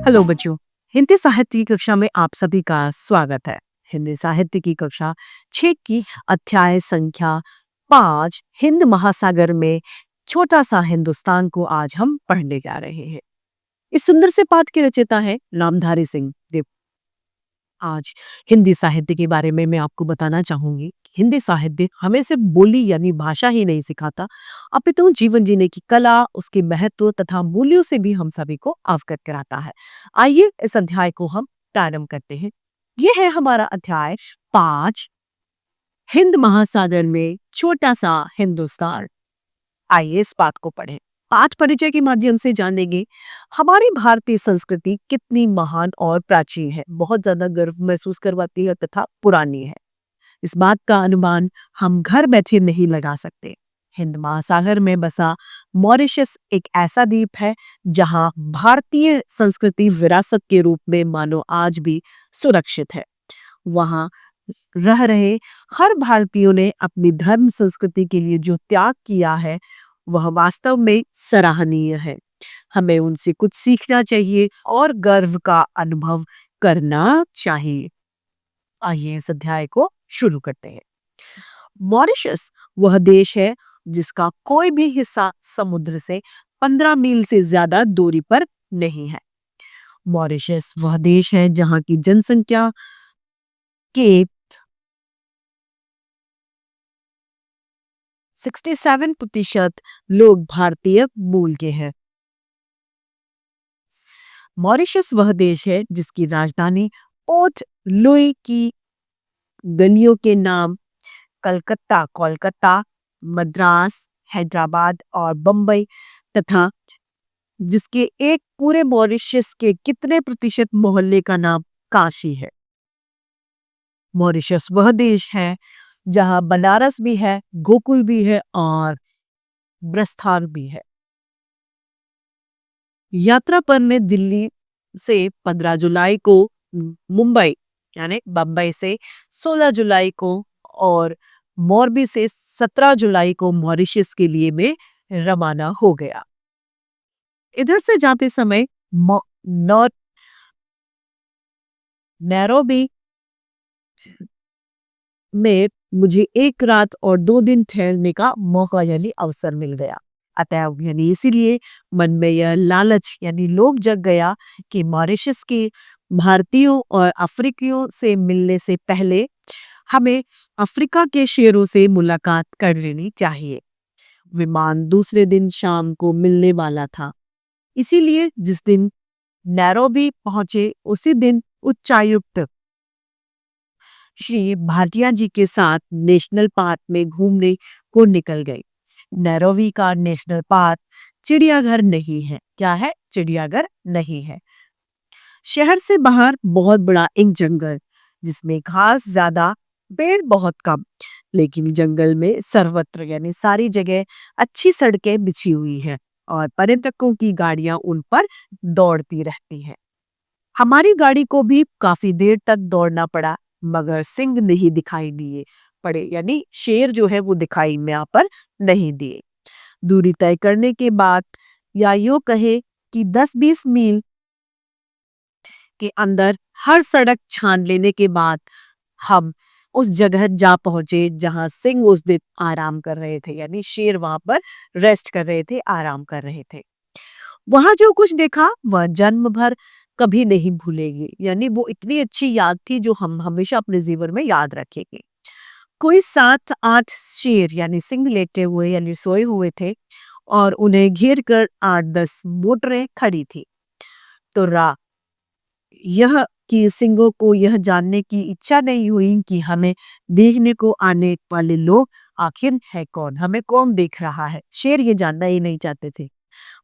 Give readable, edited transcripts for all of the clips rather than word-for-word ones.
Hello बच्चों। हिंदी साहित्य की कक्षा में आप सभी का स्वागत है। हिंदी साहित्य की कक्षा 6 की अध्याय संख्या 5 हिंद महासागर में छोटा सा हिंदुस्तान को आज हम पढ़ने जा रहे हैं। इस सुंदर से पाठ के रचयिता है नामधारी सिंह देव। आज हिंदी साहित्य के बारे में मैं आपको बताना चाहूंगी कि हिंदी साहित्य हमें सिर्फ बोली यानी भाषा ही नहीं सिखाता, अपितु जीवन जीने की कला, उसके महत्व तथा मूल्यों से भी हम सभी को अवगत कराता है। आइए इस अध्याय को हम प्रारंभ करते हैं। यह है हमारा अध्याय 5 हिंद महासागर में छोटा सा हिंदुस्तान। आइए इस बात को पढ़ें। पाठ परिचय के माध्यम से जानेंगे हमारी भारतीय संस्कृति कितनी महान और प्राचीन है, बहुत ज्यादा गर्व महसूस करवाती है तथा पुरानी है। इस बात का अनुमान हम घर बैठे नहीं लगा सकते। हिंद महासागर में बसा मॉरिशस एक ऐसा द्वीप है जहां भारतीय संस्कृति विरासत के रूप में मानो आज भी सुरक्षित है। वहां रह रहे हर भारतीयों ने अपनी धर्म संस्कृति के लिए जो त्याग किया है वह वास्तव में सराहनीय है। हमें उनसे कुछ सीखना चाहिए और गर्व का अनुभव करना चाहिए। आइए इस अध्याय को शुरू करते हैं। मॉरिशस वह देश है जिसका कोई भी हिस्सा समुद्र से 15 मील से ज्यादा दूरी पर नहीं है। मॉरिशस वह देश है जहां की जनसंख्या के 67% लोग भारतीय मूल के हैं। मॉरिशस वह देश है जिसकी राजधानी पोर्ट लुई की गलियों के नाम कलकत्ता, कोलकाता, मद्रास, हैदराबाद और बम्बई तथा जिसके एक पूरे मॉरिशस के कितने प्रतिशत मोहल्ले का नाम काशी है। मॉरिशस वह देश है जहां बनारस भी है, गोकुल भी है और ब्रस्थान भी है। यात्रा पर मैं दिल्ली से 15 जुलाई को मुंबई यानी बम्बई से 16 जुलाई को और मोरबी से 17 जुलाई को मॉरिशस के लिए मैं रवाना हो गया। इधर से जाते समय नॉर्थ नैरोबी में मुझे 1 रात और 2 दिन ठहरने का मौका यानी अवसर मिल गया। अतः यानी इसीलिए मन में यह लालच यानी लोभ जग गया कि मॉरिशस के भारतीयों और अफ्रीकियों से मिलने से पहले हमें अफ्रीका के शेरों से मुलाकात कर लेनी चाहिए। विमान दूसरे दिन शाम को मिलने वाला था। इसीलिए जिस दिन नैरोबी पहुंचे उसी दिन उच्चायुक्त श्री भाटिया जी के साथ नेशनल पार्क में घूमने को निकल गई। नैरोबी का नेशनल पार्क चिड़ियाघर नहीं है। क्या है? चिड़ियाघर नहीं है। शहर से बाहर बहुत बड़ा एक जंगल जिसमें घास ज्यादा, पेड़ बहुत कम, लेकिन जंगल में सर्वत्र यानी सारी जगह अच्छी सड़कें बिछी हुई है और पर्यटकों की गाड़ियां उन पर दौड़ती रहती हैं। हमारी गाड़ी को भी काफी देर तक दौड़ना पड़ा मगर सिंह नहीं दिखाई दिए पड़े यानी शेर जो है वो दिखाई में यहाँ पर नहीं दिए। दूरी तय करने के बाद या यूं कहे कि 10-20 मील के अंदर हर सड़क छान लेने के बाद हम उस जगह जा पहुंचे जहां सिंह उस दिन आराम कर रहे थे यानी शेर वहां पर रेस्ट कर रहे थे, आराम कर रहे थे। वहां जो कुछ देखा वह जन्म भर कभी नहीं भूलेगी यानी वो इतनी अच्छी याद थी जो हम हमेशा अपने जीवन में याद रखेंगे। कोई 7-8 शेर यानी सिंह लेटे हुए यानी सोए हुए थे और उन्हें घेर कर 8-10 मोटरें खड़ी थी। तो यह कि सिंहों को यह जानने की इच्छा नहीं हुई कि हमें देखने को आने वाले लोग आखिर है कौन, हमें कौन देख रहा है। शेर ये जानना ही नहीं चाहते थे।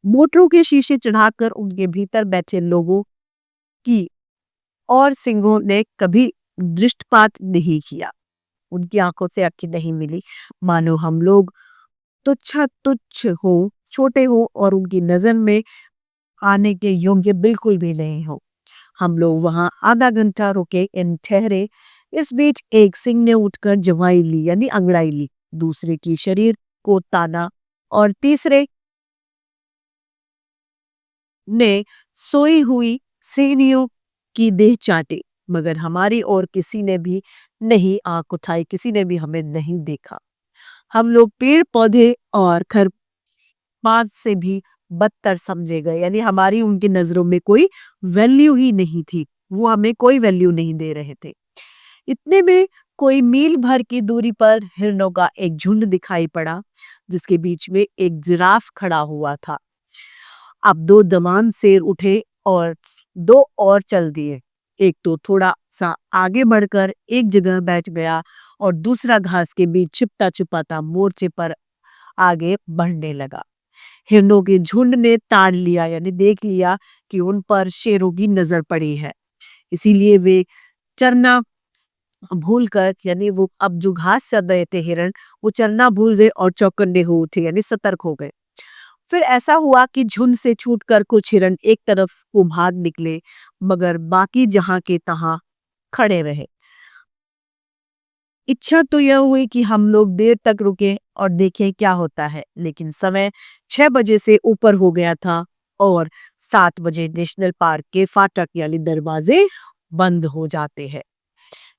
मोटरों के शीशे चढ़ाकर उनके भीतर बैठे लोगों की और सिंहों ने कभी दृष्टिपात नहीं किया। उनकी आंखों से आंखें नहीं मिली, मानो हम लोग तुच्छ हो, छोटे हो और उनकी नजर में आने के योग्य बिल्कुल भी नहीं हो। हम लोग वहां आधा घंटा रुके इन ठहरे। इस बीच एक सिंह ने उठकर जवाई ली यानी अंगड़ाई ली, दूसरे की शरीर को ताना और तीसरे ने सोई हुई सीढ़ियों की देह चाटी, मगर हमारी ओर किसी ने भी नहीं आंख उठाई, किसी ने भी हमें नहीं देखा। हम लोग पेड़ पौधे और खरपात से भी बदतर समझे गए, यानी हमारी उनकी नजरों में कोई वैल्यू ही नहीं थी। वो हमें कोई वैल्यू नहीं दे रहे थे। इतने में कोई मील भर की दूरी पर हिरणों का एक झुंड दिखाई पड़ा, जिसके बीच में एक जिराफ खड़ा हुआ था। अब दो दमाम शेर उठे और दो और चल दिए। एक तो थोड़ा सा आगे बढ़कर एक जगह बैठ गया और दूसरा घास के बीच छिपता छिपाता मोर्चे पर आगे बढ़ने लगा। हिरणों के झुंड ने ताड़ लिया, यानी देख लिया कि उन पर शेरों की नजर पड़ी है। इसीलिए वे चरना भूल कर, यानी वो अब जो घास चर रहे थे हिरण, वो चरना भूल गए और चौकन्ने हो उठे, यानी सतर्क हो गए। फिर ऐसा हुआ कि झुंड से छूटकर कुछ हिरण एक तरफ को भाग निकले, मगर बाकी जहां के तहां खड़े रहे। इच्छा तो यह हुई कि हम लोग देर तक रुके और देखें क्या होता है, लेकिन समय 6 बजे से ऊपर हो गया था और 7 बजे नेशनल पार्क के फाटक यानी दरवाजे बंद हो जाते हैं।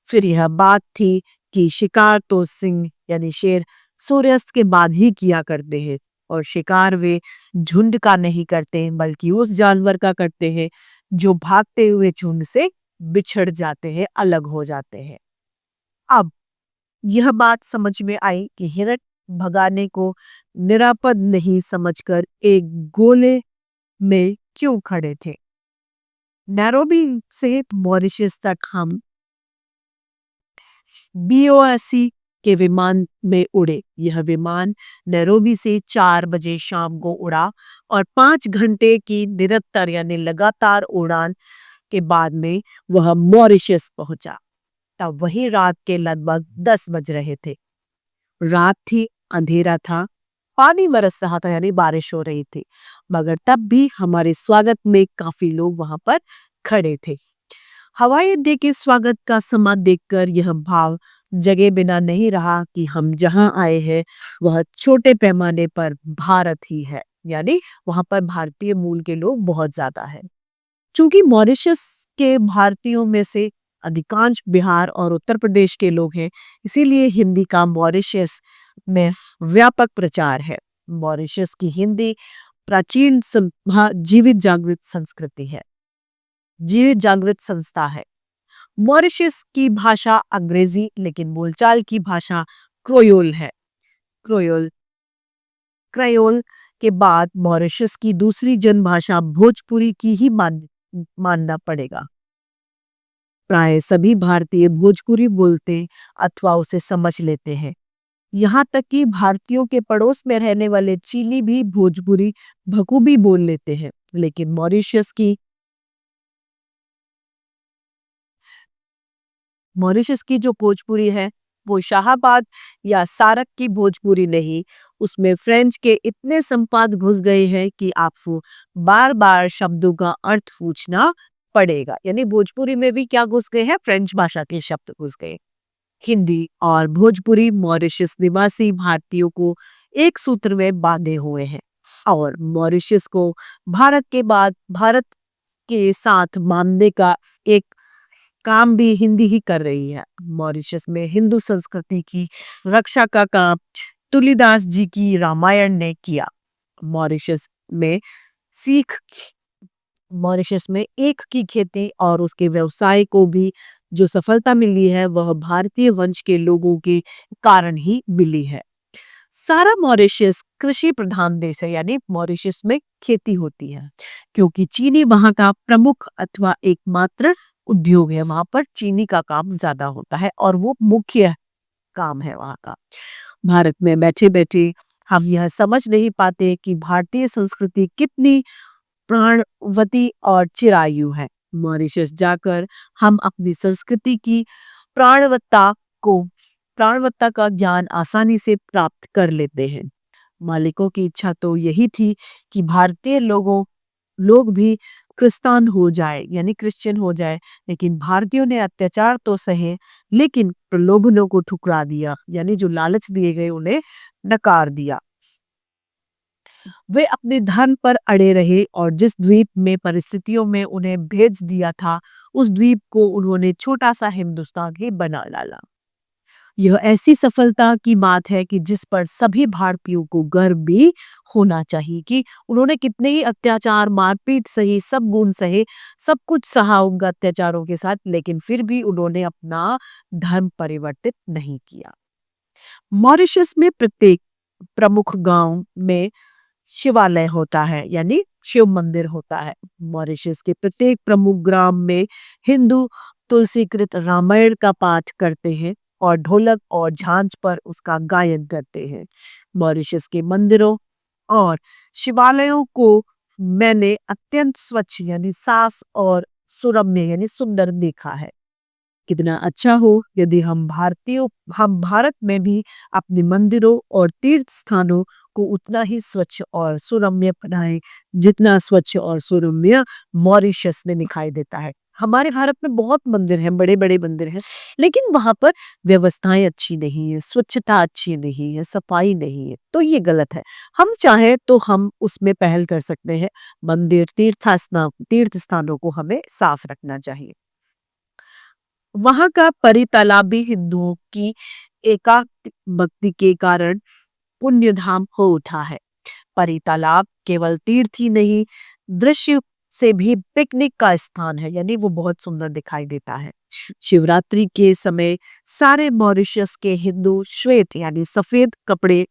फिर यह बात थी कि शिकार तो सिंह यानी शेर सूर्यास्त के बाद ही किया करते हैं, और शिकार वे झुंड का नहीं करते बल्कि उस जानवर का करते हैं जो भागते हुए झुंड से बिछड़ जाते हैं, अलग हो जाते हैं। अब यह बात समझ में आई कि हिरण भगाने को निरापद नहीं समझकर एक गोले में क्यों खड़े थे। नैरोबी से मॉरिशस तक हम बीओएससी के विमान में उड़े। यह विमान नैरोबी से 4 बजे शाम को उड़ा और 5 घंटे की निरंतर यानी लगातार उड़ान के बाद में वह मॉरिशस पहुंचा। तब वही रात के लगभग 10 बज रहे थे। रात थी, अंधेरा था, पानी बरस रहा था यानी बारिश हो रही थी, मगर तब भी हमारे स्वागत में काफी लोग वहां पर खड़े थे। हवाई अड्डे के स्वागत का समा देखकर यह भाव जगे बिना नहीं रहा कि हम जहां आए हैं वह छोटे पैमाने पर भारत ही है, यानी वहां पर भारतीय मूल के लोग बहुत ज्यादा है। चूंकि मॉरिशस के भारतीयों में से अधिकांश बिहार और उत्तर प्रदेश के लोग हैं, इसीलिए हिंदी का मॉरिशस में व्यापक प्रचार है। मॉरिशस की हिंदी प्राचीन जीवित जागृत संस्कृति है, जीवित जागृत संस्था है। मॉरिशस की भाषा अंग्रेजी, लेकिन बोलचाल की भाषा क्रोयोल है। क्रोयोल क्रायोल के बाद मॉरिशस की दूसरी जनभाषा भोजपुरी की ही मानना पड़ेगा। प्राय सभी भारतीय भोजपुरी बोलते अथवा उसे समझ लेते हैं। यहाँ तक कि भारतीयों के पड़ोस में रहने वाले चीनी भी भोजपुरी बखूबी बोल लेते हैं। लेकिन मॉरिशस की जो भोजपुरी है वो शाहबाद या सारक की भोजपुरी नहीं, उसमें फ्रेंच के इतने संपात घुस गए हैं कि आपको बार बार शब्दों का अर्थ पूछना पड़ेगा। यानी भोजपुरी में भी क्या घुस गए हैं, फ्रेंच भाषा के शब्द घुस गए। हिंदी और भोजपुरी मॉरिशस निवासी भारतीयों को एक सूत्र में बांधे हुए हैं, और मॉरिशस को भारत के बाद भारत के साथ बांधने का एक काम भी हिंदी ही कर रही है। मॉरिशस में हिंदू संस्कृति की रक्षा का काम तुलसीदास जी की रामायण ने किया। मॉरिशस में सीख मॉरिशस में ईख की खेती और उसके व्यवसाय को भी जो सफलता मिली है वह भारतीय वंश के लोगों के कारण ही मिली है। सारा मॉरिशस कृषि प्रधान देश है, यानी मॉरिशस में खेती होती है, क्योंकि चीनी वहां का प्रमुख अथवा एकमात्र उद्योग है। वहां पर चीनी का काम ज्यादा होता है और वो मुख्य काम है वहां का। भारत में बैठे बैठे हम यह समझ नहीं पाते कि भारतीय संस्कृति कितनी प्राणवती और चिरायु है। मॉरिशस जाकर हम अपनी संस्कृति की प्राणवत्ता को प्राणवत्ता का ज्ञान आसानी से प्राप्त कर लेते हैं। मालिकों की इच्छा तो यही थी कि भारतीय लोग भी क्रिस्तान हो जाए, यानी क्रिश्चियन हो जाए, लेकिन भारतीयों ने अत्याचार तो सहे, लेकिन प्रलोभनों को ठुकरा दिया, यानी जो लालच दिए गए उन्हें नकार दिया। वे अपने धर्म पर अड़े रहे और जिस द्वीप में परिस्थितियों में उन्हें भेज दिया था, उस द्वीप को उन्होंने छोटा सा हिंदुस्तान ही बना डाला। यह ऐसी सफलता की बात है कि जिस पर सभी भारतीयों को गर्व भी होना चाहिए कि उन्होंने कितने ही अत्याचार, मारपीट सही, सब गुण सहे, सब कुछ सहा उनका अत्याचारों के साथ, लेकिन फिर भी उन्होंने अपना धर्म परिवर्तित नहीं किया। मॉरिशस में प्रत्येक प्रमुख गांव में शिवालय होता है, यानी शिव मंदिर होता है। मॉरिशस के प्रत्येक प्रमुख ग्राम में हिंदू तुलसीकृत रामायण का पाठ करते हैं और ढोलक और झांझ पर उसका गायन करते हैं। मॉरिशस के मंदिरों और शिवालयों को मैंने अत्यंत स्वच्छ यानी साफ और सुरम्य यानी सुंदर देखा है। कितना अच्छा हो यदि हम भारत में भी अपने मंदिरों और तीर्थ स्थानों को उतना ही स्वच्छ और सुरम्य बनाएं जितना स्वच्छ और सुरम्य मॉरिशस में दिखाई देता है। हमारे भारत में बहुत मंदिर हैं, बड़े बड़े मंदिर हैं, लेकिन वहां पर व्यवस्थाएं अच्छी नहीं है, स्वच्छता अच्छी नहीं है, सफाई नहीं है, तो ये गलत है। हम चाहें तो हम उसमें पहल कर सकते हैं। मंदिर, तीर्थ स्थानों को हमें साफ रखना चाहिए। वहां का परी तालाब भी हिंदुओं की एकांत भक्ति के कारण पुण्य धाम हो उठा है। परी तालाब केवल तीर्थ ही नहीं, दृश्य से भी पिकनिक का स्थान है, यानी वो बहुत सुंदर दिखाई देता है। शिवरात्रि के समय सारे मॉरिशस के हिंदू श्वेत यानी सफेद कपड़े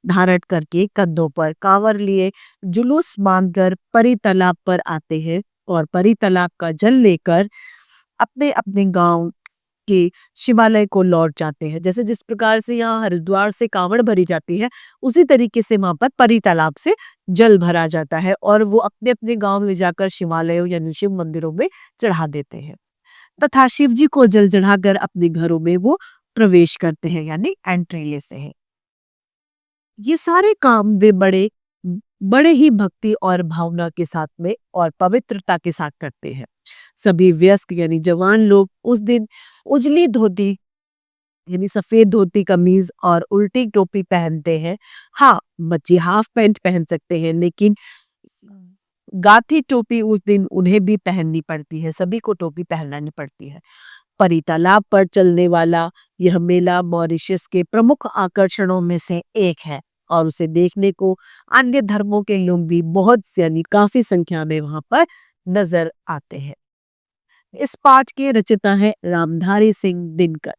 धारण करके कंधों पर कांवर लिए जुलूस बांधकर परी तालाब पर आते हैं और परी तालाब का जल लेकर अपने अपने गांव के शिवालय को लौट जाते हैं। जैसे जिस प्रकार से यहाँ हरिद्वार से कांवड़ भरी जाती है, उसी तरीके से वहां पर परी तालाब से जल भरा जाता है और वो अपने अपने गांव में जाकर शिवालयों यानी शिव मंदिरों में चढ़ा देते हैं तथा शिव जी को जल चढ़ाकर अपने घरों में वो प्रवेश करते हैं यानी एंट्री लेते हैं। ये सारे काम वे बड़े बड़े ही भक्ति और भावना के साथ में और पवित्रता के साथ करते हैं। सभी वयस्क यानी जवान लोग उस दिन उजली धोती यानी सफेद धोती कमीज और उल्टी टोपी पहनते हैं। हाँ, बच्चे हाफ पैंट पहन सकते हैं, लेकिन गाथी टोपी उस दिन उन्हें भी पहननी पड़ती है, सभी को टोपी पहनानी पड़ती है। परी तालाब पर चलने वाला यह मेला मॉरिशस के प्रमुख आकर्षणों में से एक है और उसे देखने को अन्य धर्मों के लोग भी बहुत यानी काफी संख्या में वहां पर नजर आते हैं। इस पाठ के रचयिता है रामधारी सिंह दिनकर।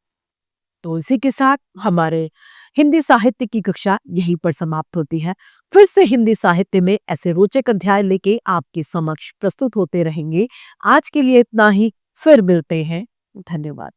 तो इसी के साथ हमारे हिंदी साहित्य की कक्षा यहीं पर समाप्त होती है। फिर से हिंदी साहित्य में ऐसे रोचक अध्याय लेके आपके समक्ष प्रस्तुत होते रहेंगे। आज के लिए इतना ही, फिर मिलते हैं। धन्यवाद।